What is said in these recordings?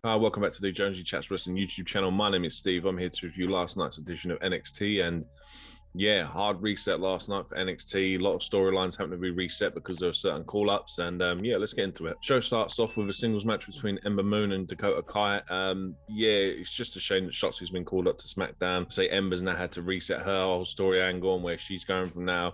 Welcome back to the Jonesy Chats Wrestling YouTube channel. My name is Steve. I'm here to review last night's edition of NXT, and yeah, hard reset last night for NXT. A lot of storylines having to be reset because there are certain call-ups, and yeah, let's get into it. Show starts off with a singles match between Ember Moon and Dakota Kai. Yeah, it's just a shame that Shotzi's been called up to SmackDown. Say Ember's now had to reset her whole story angle and where she's going from now.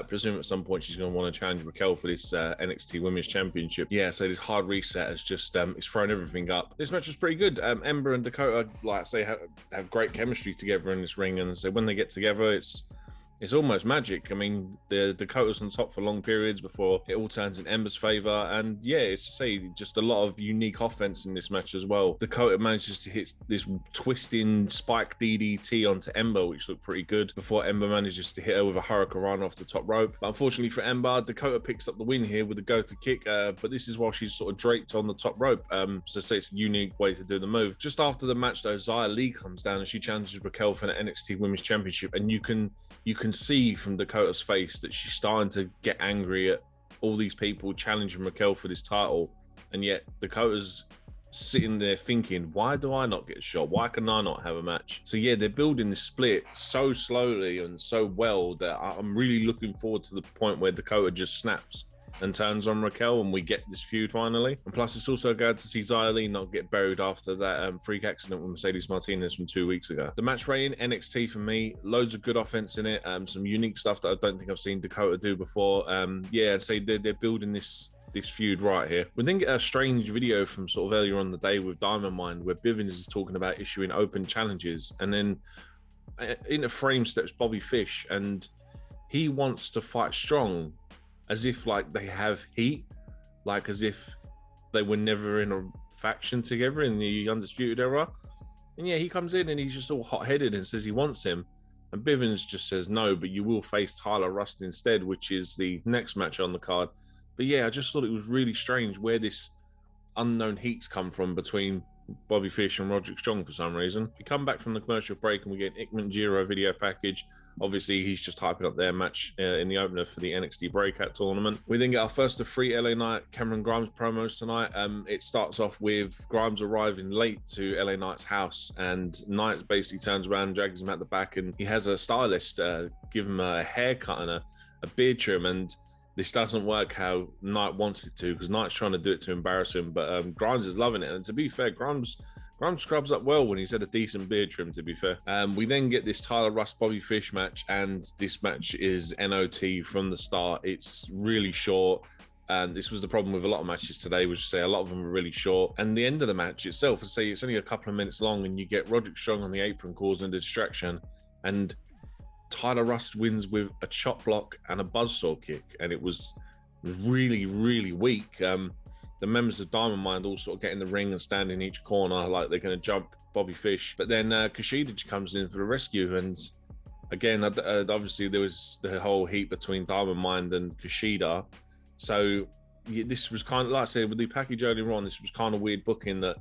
Presume at some point she's going to want to challenge Raquel for this NXT Women's Championship. Yeah, so this hard reset has just it's thrown everything up. This match was pretty good. Ember and Dakota, like I say, have great chemistry together in this ring, and so when they get together, it's almost magic. I mean, the Dakota's on top for long periods before it all turns in Ember's favor. And yeah, it's to say just a lot of unique offense in this match as well. Dakota manages to hit this twisting spike DDT onto Ember, which looked pretty good, before Ember manages to hit her with a hurricane off the top rope. But unfortunately for Ember, Dakota picks up the win here with a go-to kick, but this is while she's sort of draped on the top rope. So say it's a unique way to do the move. Just after the match though, Xia Li comes down and she challenges Raquel for the NXT Women's Championship, and you can see from Dakota's face that she's starting to get angry at all these people challenging Raquel for this title, and yet Dakota's sitting there thinking, why do I not get a shot? Why can I not have a match? So yeah, they're building this split so slowly and so well that I'm really looking forward to the point where Dakota just snaps and turns on Raquel and we get this feud finally. And plus, it's also good to see Xia Li not get buried after that freak accident with Mercedes Martinez from 2 weeks ago. The match rating, NXT for me, loads of good offense in it, some unique stuff that I don't think I've seen Dakota do before. Yeah, I'd say they're building this feud right here. We then get a strange video from sort of earlier on the day with Diamond Mine where Bivens is talking about issuing open challenges, and then into frame steps Bobby Fish, and he wants to fight strong, as if like they have heat, like as if they were never in a faction together in the Undisputed Era. And yeah, he comes in and he's just all hot-headed and says he wants him. And Bivens just says no, but you will face Tyler Rust instead, which is the next match on the card. But yeah, I just thought it was really strange where this unknown heat's come from between Bobby Fish and Roderick Strong for some reason. We come back from the commercial break and we get an Ike Jiro video package. Obviously, he's just hyping up their match in the opener for the NXT Breakout tournament. We then get our first of 3 LA Knight Cameron Grimes promos tonight. It starts off with Grimes arriving late to LA Knight's house, and Knight basically turns around and drags him out the back, and he has a stylist give him a haircut and a beard trim, and this doesn't work how Knight wants it to, because Knight's trying to do it to embarrass him, but Grimes is loving it. And to be fair, Grimes scrubs up well when he's had a decent beard trim, to be fair. We then get this Tyler Rust Bobby Fish match, and this match is NOT from the start. It's really short, and this was the problem with a lot of matches today, was to say a lot of them were really short. And the end of the match itself, I say it's only a couple of minutes long, and you get Roderick Strong on the apron causing a distraction, and Tyler Rust wins with a chop block and a buzzsaw kick, and it was really, really weak. The members of Diamond Mine all sort of get in the ring and stand in each corner like they're going to jump Bobby Fish. But then Kushida comes in for the rescue, and again, obviously there was the whole heat between Diamond Mine and Kushida. So yeah, this was kind of, like I said, with the package earlier on, this was kind of weird booking that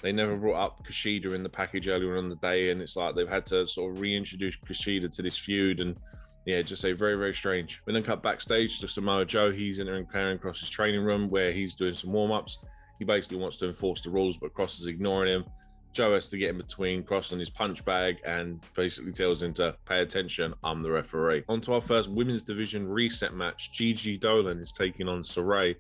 they never brought up Kushida in the package earlier on the day, and it's like they've had to sort of reintroduce Kushida to this feud, and yeah, just say very, very strange. We then cut backstage to Samoa Joe. He's entering Karrion Kross's training room where he's doing some warm-ups. He basically wants to enforce the rules, but Kross is ignoring him. Joe has to get in between Kross and his punch bag and basically tells him to pay attention, I'm the referee. On to our first women's division reset match. Gigi Dolan is taking on Saray.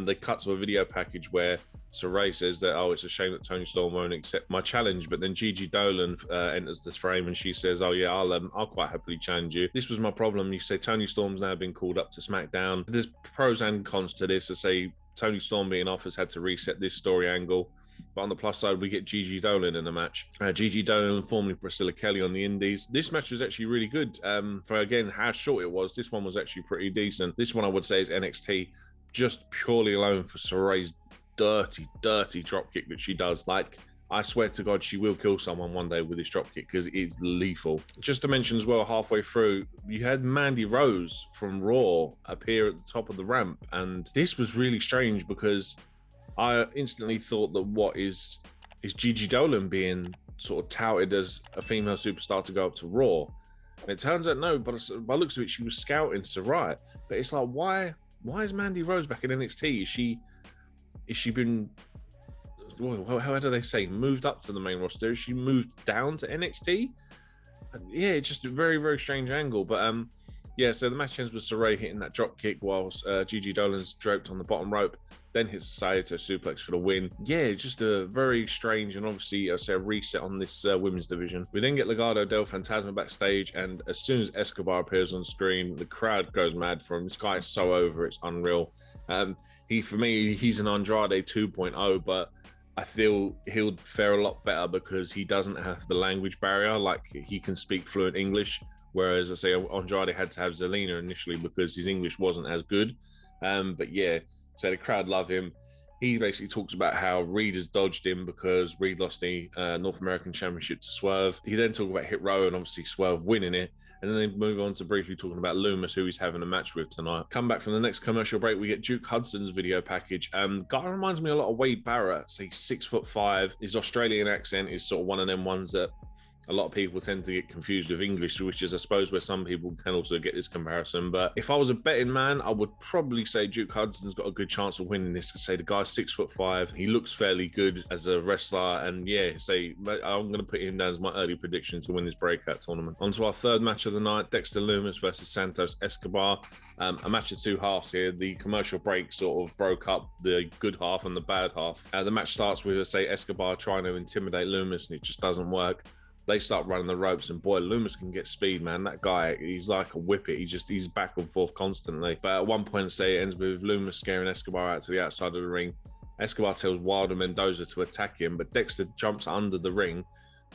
They cut to a video package where Saray says that, oh, it's a shame that Toni Storm won't accept my challenge, but then Gigi Dolan enters this frame and she says, oh yeah, I'll quite happily challenge you. This was my problem. You say Toni Storm's now been called up to SmackDown. There's pros and cons to this. I say Toni Storm being off has had to reset this story angle. But on the plus side, we get Gigi Dolan in the match. Gigi Dolan, formerly Priscilla Kelly on the Indies. This match was actually really good. For, again, how short it was, this one was actually pretty decent. This one I would say is NXT, just purely alone for Saray's dirty, dirty dropkick that she does. Like, I swear to God, she will kill someone one day with this dropkick because it's lethal. Just to mention as well, halfway through, you had Mandy Rose from Raw appear at the top of the ramp. And this was really strange because I instantly thought that what is Gigi Dolan being sort of touted as a female superstar to go up to Raw? And it turns out no, but by the looks of it, she was scouting Sarai. But it's like, why is Mandy Rose back in NXT? Is she been how do they say, moved up to the main roster? She moved down to NXT. Yeah, it's just a very, very strange angle. But yeah, so the match ends with Saray hitting that drop kick whilst Gigi Dolan's draped on the bottom rope, then hits Saito suplex for the win. Yeah, just a very strange and obviously, I'd say, a reset on this women's division. We then get Legado del Fantasma backstage, and as soon as Escobar appears on screen, the crowd goes mad for him. This guy is so over, it's unreal. For me, he's an Andrade 2.0, but I feel he'll fare a lot better because he doesn't have the language barrier. Like, he can speak fluent English, whereas I say Andrade had to have Zelina initially because his English wasn't as good. But yeah, so the crowd love him. He basically talks about how Reed has dodged him because Reed lost the North American Championship to Swerve. He then talks about Hit Row and obviously Swerve winning it. And then they move on to briefly talking about Loomis, who he's having a match with tonight. Come back from the next commercial break, we get Duke Hudson's video package. Guy reminds me a lot of Wade Barrett. So he's 6'5". His Australian accent is sort of one of them ones that a lot of people tend to get confused with English, which is, I suppose, where some people can also get this comparison. But if I was a betting man, I would probably say Duke Hudson's got a good chance of winning this. To say the guy's 6'5", he looks fairly good as a wrestler, and yeah, I'm going to put him down as my early prediction to win this breakout tournament. On to our third match of the night: Dexter Lumis versus Santos Escobar. A match of two halves here. The commercial break sort of broke up the good half and the bad half. The match starts with, say, Escobar trying to intimidate Lumis, and it just doesn't work. They start running the ropes, and boy, Loomis can get speed, man. That guy, he's like a whippet. He's back and forth constantly. But at one point, say, it ends with Loomis scaring Escobar out to the outside of the ring. Escobar tells Wilder Mendoza to attack him, but Dexter jumps under the ring,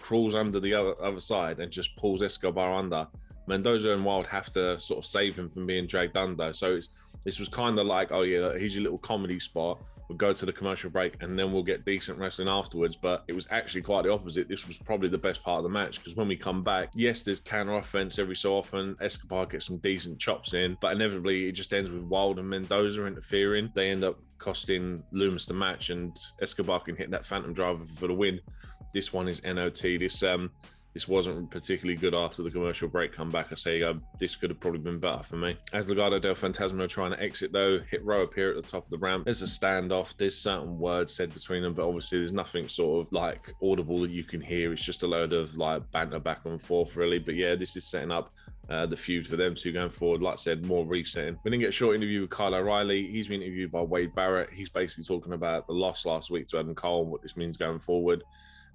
crawls under the other side, and just pulls Escobar under. Mendoza and Wild have to sort of save him from being dragged under. So this was kind of like, oh yeah, here's your little comedy spot. We'll go to the commercial break and then we'll get decent wrestling afterwards. But it was actually quite the opposite. This was probably the best part of the match, because when we come back, yes, there's counter offense every so often. Escobar gets some decent chops in, but inevitably it just ends with Wild and Mendoza interfering. They end up costing Loomis the match, and Escobar can hit that Phantom Driver for the win. This one is NOT. This wasn't particularly good after the commercial break comeback. I say this could have probably been better for me. As Legado del Fantasma are trying to exit though, Hit Row appear at the top of the ramp. There's a standoff. There's certain words said between them, but obviously there's nothing sort of like audible that you can hear. It's just a load of like banter back and forth really. But yeah, this is setting up the feud for them two going forward. Like I said, more resetting. We didn't get a short interview with Kyle O'Reilly. He's been interviewed by Wade Barrett. He's basically talking about the loss last week to Adam Cole and what this means going forward,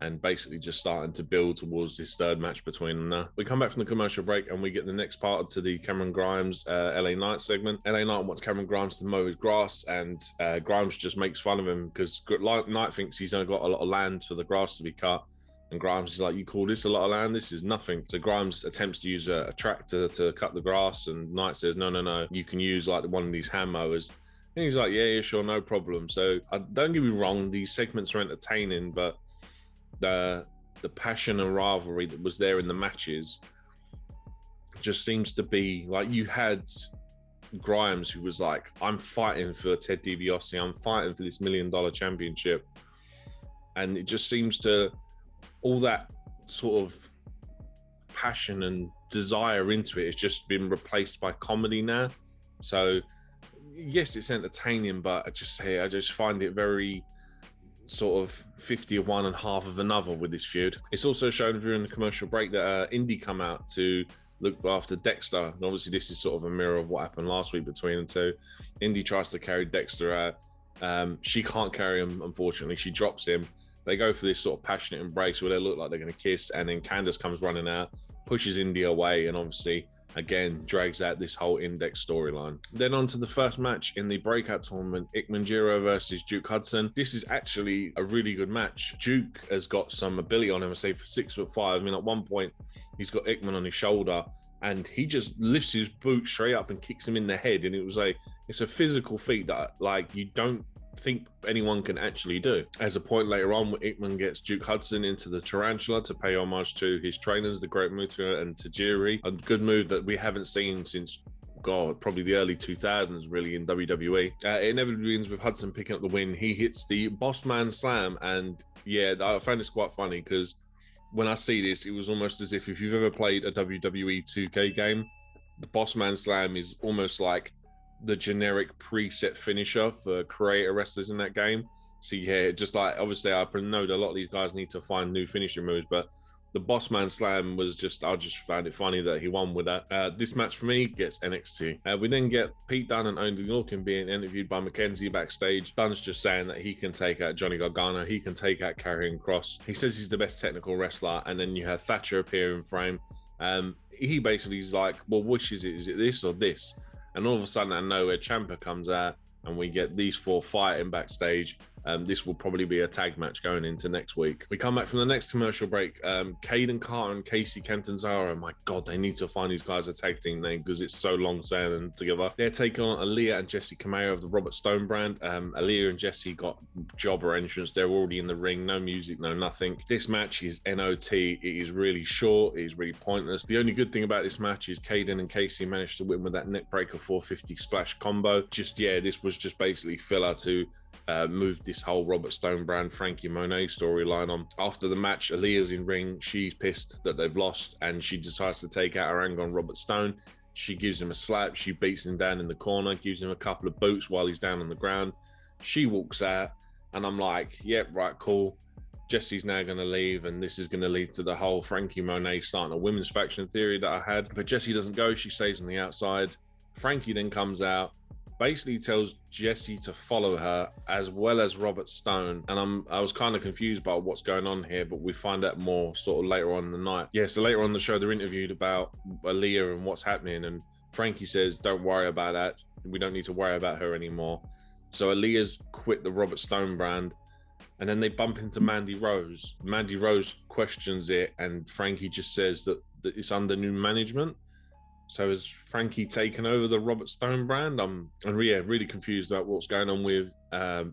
and basically just starting to build towards this third match between them now. We come back from the commercial break and we get the next part to the Cameron Grimes LA Knight segment. LA Knight wants Cameron Grimes to mow his grass, and Grimes just makes fun of him because Knight thinks he's only got a lot of land for the grass to be cut. And Grimes is like, you call this a lot of land? This is nothing. So Grimes attempts to use a tractor to cut the grass, and Knight says, no, you can use like one of these hand mowers. And he's like, yeah, sure, no problem. So don't get me wrong, these segments are entertaining, but the passion and rivalry that was there in the matches just seems to be like, you had Grimes who was like, I'm fighting for Ted DiBiase, I'm fighting for this $1 million championship, and it just seems to, all that sort of passion and desire into it has just been replaced by comedy now. So yes, it's entertaining, but I just find it very sort of 50 of one and half of another with this feud. It's also shown during the commercial break that Indy come out to look after Dexter, and obviously this is sort of a mirror of what happened last week between them two. Indy tries to carry Dexter out. She can't carry him, unfortunately. She drops him. They go for this sort of passionate embrace where they look like they're going to kiss, and then Candace comes running out, pushes Indy away, and obviously again drags out this whole Index storyline. Then on to the first match in the breakout tournament, Ike Jiro versus Duke Hudson. This is actually a really good match. Duke has got some ability on him, I say, for 6'5". I mean, at one point he's got Ike on his shoulder and he just lifts his boot straight up and kicks him in the head, and it was like, it's a physical feat that like you don't think anyone can actually do. As a point later on, Ike gets Duke Hudson into the Tarantula to pay homage to his trainers, the Great Muta and Tajiri. A good move that we haven't seen since, God, probably the early 2000s really in WWE. It inevitably ends with Hudson picking up the win. He hits the Bossman Slam, and yeah, I found this quite funny because when I see this, it was almost as if you've ever played a WWE 2K game, the Bossman Slam is almost like the generic preset finisher for creator wrestlers in that game. So yeah, just like, obviously I know that a lot of these guys need to find new finishing moves, but the Boss Man Slam was just, I just found it funny that he won with that. This match for me gets NXT. We then get Pete Dunne and Only Lorcan being interviewed by Mackenzie backstage. Dunne's just saying that he can take out Johnny Gargano, he can take out Karrion Kross. He says he's the best technical wrestler, and then you have Thatcher appear in frame. He basically is like, well, which is it? Is it this or this? And all of a sudden, out of nowhere, Ciampa comes out, and we get these four fighting backstage. This will probably be a tag match going into next week. We come back from the next commercial break. Caden Carter and Casey Catanzaro, my God, they need to find these guys a tag team name because it's so long saying them together. They're taking on Aaliyah and Jessie Kamea of the Robert Stone brand. Aaliyah and Jessie got jobber entrance. They're already in the ring. No music, no nothing. This match is NOT. It is really short. It is really pointless. The only good thing about this match is Caden and Casey managed to win with that neckbreaker 450 splash combo. This was just basically filler to move this whole Robert Stone brand Frankie Monet storyline on. After the match, Aaliyah's in ring. She's pissed that they've lost, and she decides to take out her anger on Robert Stone. She gives him a slap. She beats him down in the corner, gives him a couple of boots while he's down on the ground. She walks out, and I'm like, yep, right, cool. Jessie's now going to leave, and this is going to lead to the whole Frankie Monet starting a women's faction theory that I had. But Jessie doesn't go. She stays on the outside. Frankie then comes out, basically tells Jessie to follow her, as well as Robert Stone. And I was kind of confused about what's going on here, but we find out more sort of later on in the night. Yeah, so later on the show, they're interviewed about Aaliyah and what's happening, and Frankie says, don't worry about that. We don't need to worry about her anymore. So Aaliyah's quit the Robert Stone brand, and then they bump into Mandy Rose. Mandy Rose questions it, and Frankie just says that it's under new management. So has Frankie taken over the Robert Stone brand? I'm really confused about what's going on with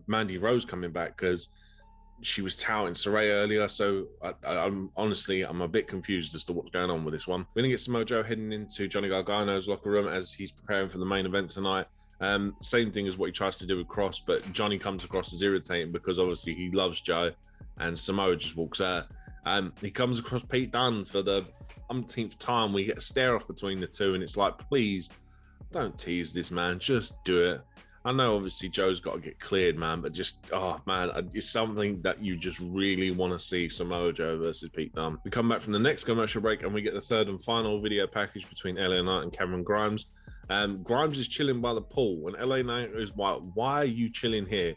Mandy Rose coming back, because she was touting Saraya earlier. So I'm honestly a bit confused as to what's going on with this one. We're going to get Samoa Joe heading into Johnny Gargano's locker room as he's preparing for the main event tonight. Same thing as what he tries to do with Kross, but Johnny comes across as irritating because obviously he loves Joe, and Samoa just walks out. He comes across Pete Dunne for the umpteenth time. We get a stare off between the two, and it's like, please don't tease this, man. Just do it. I know obviously Joe's got to get cleared, man, but just, oh man, it's something that you just really want to see, Samoa Joe versus Pete Dunne. We come back from the next commercial break, and we get the third and final video package between LA Knight and Cameron Grimes. Grimes is chilling by the pool, and LA Knight is like, why are you chilling here?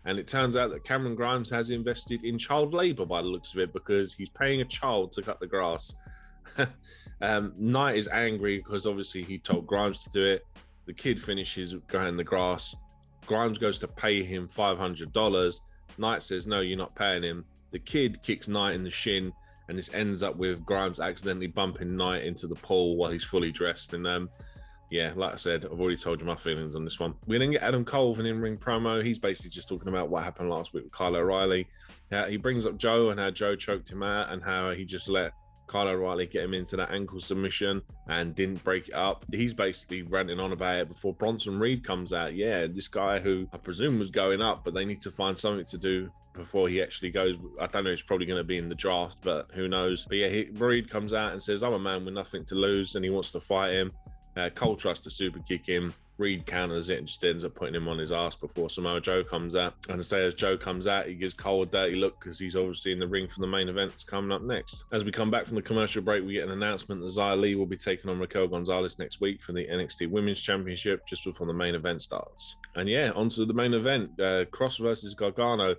And it turns out that Cameron Grimes has invested in child labor by the looks of it, because he's paying a child to cut the grass. Knight is angry because obviously he told Grimes to do it. The kid finishes growing the grass. Grimes goes to pay him $500. Knight says, no, you're not paying him. The kid kicks Knight in the shin, and this ends up with Grimes accidentally bumping Knight into the pool while he's fully dressed. And yeah, like I said, I've already told you my feelings on this one. We then get Adam Cole with an in-ring promo. He's basically just talking about what happened last week with Kyle O'Reilly. He brings up Joe and how Joe choked him out, and how he just let Kyle O'Reilly get him into that ankle submission and didn't break it up. He's basically ranting on about it before Bronson Reed comes out. Yeah, this guy who I presume was going up, but they need to find something to do before he actually goes. I don't know, he's probably going to be in the draft, but who knows. But yeah, Reed comes out and says, I'm a man with nothing to lose, and he wants to fight him. Cole tries to super kick him. Reed counters it and just ends up putting him on his ass before Samoa Joe comes out. And to say, as Joe comes out, he gives Cole a dirty look because he's obviously in the ring for the main event that's coming up next. As we come back from the commercial break, we get an announcement that Xia Li will be taking on Raquel Gonzalez next week for the NXT Women's Championship just before the main event starts. And yeah, on to the main event. Kross versus Gargano.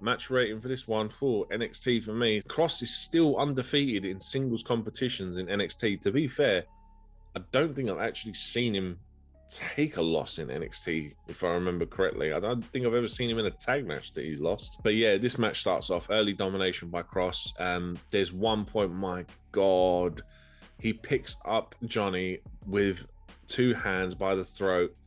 Match rating for this one for NXT for me. Kross is still undefeated in singles competitions in NXT. To be fair, I don't think I've actually seen him take a loss in NXT, if I remember correctly. I don't think I've ever seen him in a tag match that he's lost. But yeah, this match starts off early domination by Kross. There's one point, my God, he picks up Johnny with two hands by the throat,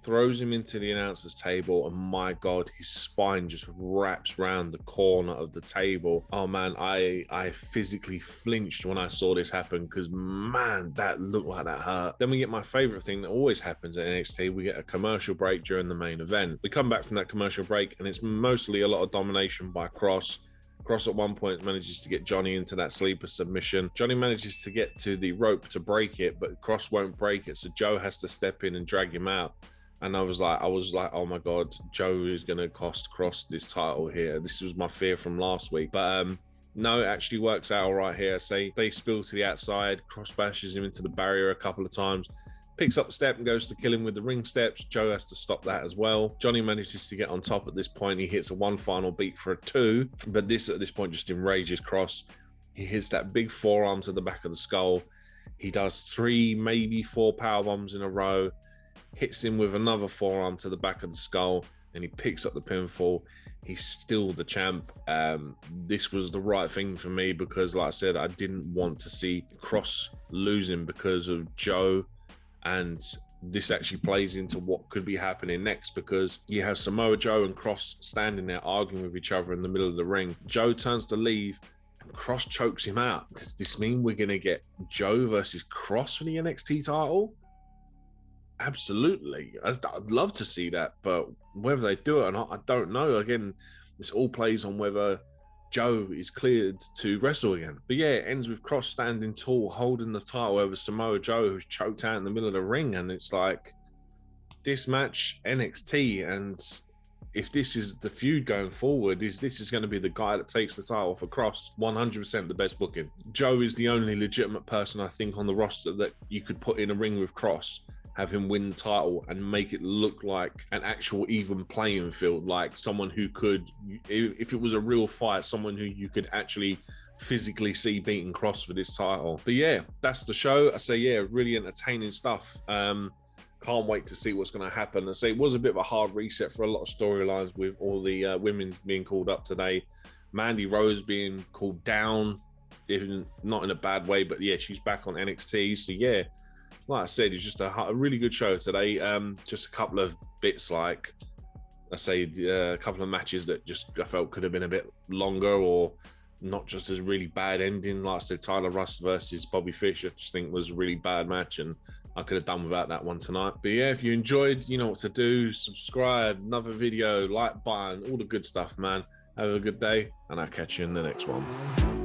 throws him into the announcer's table, and my God, his spine just wraps round the corner of the table. Oh man, I physically flinched when I saw this happen, because man, that looked like that hurt. Then we get my favorite thing that always happens at NXT. We get a commercial break during the main event. We come back from that commercial break, and it's mostly a lot of domination by Kross. Kross at one point manages to get Johnny into that sleeper submission. Johnny manages to get to the rope to break it, but Kross won't break it, so Joe has to step in and drag him out. And I was like, oh my God, Joe is going to cost Kross this title here. This was my fear from last week. But no, it actually works out all right here. Say they spill to the outside. Kross bashes him into the barrier a couple of times. Picks up the step and goes to kill him with the ring steps. Joe has to stop that as well. Johnny manages to get on top at this point. He hits a 1 final beat for a 2. But this, at this point, just enrages Kross. He hits that big forearm to the back of the skull. He does 3, maybe 4 power bombs in a row. Hits him with another forearm to the back of the skull. And he picks up the pinfall. He's still the champ. This was the right thing for me because, like I said, I didn't want to see Kross losing because of Joe. And this actually plays into what could be happening next because you have Samoa Joe and Kross standing there arguing with each other in the middle of the ring. Joe turns to leave and Kross chokes him out. Does this mean we're going to get Joe versus Kross for the NXT title? Absolutely. I'd love to see that, but whether they do it or not, I don't know. Again, this all plays on whether Joe is cleared to wrestle again. But yeah, it ends with Kross standing tall, holding the title over Samoa Joe, who's choked out in the middle of the ring. And it's like, this match, NXT, and if this is the feud going forward, this is going to be the guy that takes the title for Kross. 100% the best booking. Joe is the only legitimate person, I think, on the roster that you could put in a ring with Kross, have him win the title and make it look like an actual even playing field, like someone who could, if it was a real fight, someone who you could actually physically see beating Kross for this title. But yeah, that's the show. I say, yeah, really entertaining stuff. Can't wait to see what's going to happen. I say it was a bit of a hard reset for a lot of storylines with all the women being called up today. Mandy Rose being called down, even not in a bad way, but yeah, she's back on NXT. So yeah, like I said, it's just a really good show today. Just a couple of bits, like I say, a couple of matches that just I felt could have been a bit longer or not just as really bad ending. Like I said, Tyler Rust versus Bobby Fish, I just think was a really bad match and I could have done without that one tonight. But yeah, if you enjoyed, you know what to do. Subscribe, another video, like button, all the good stuff, man. Have a good day and I'll catch you in the next one.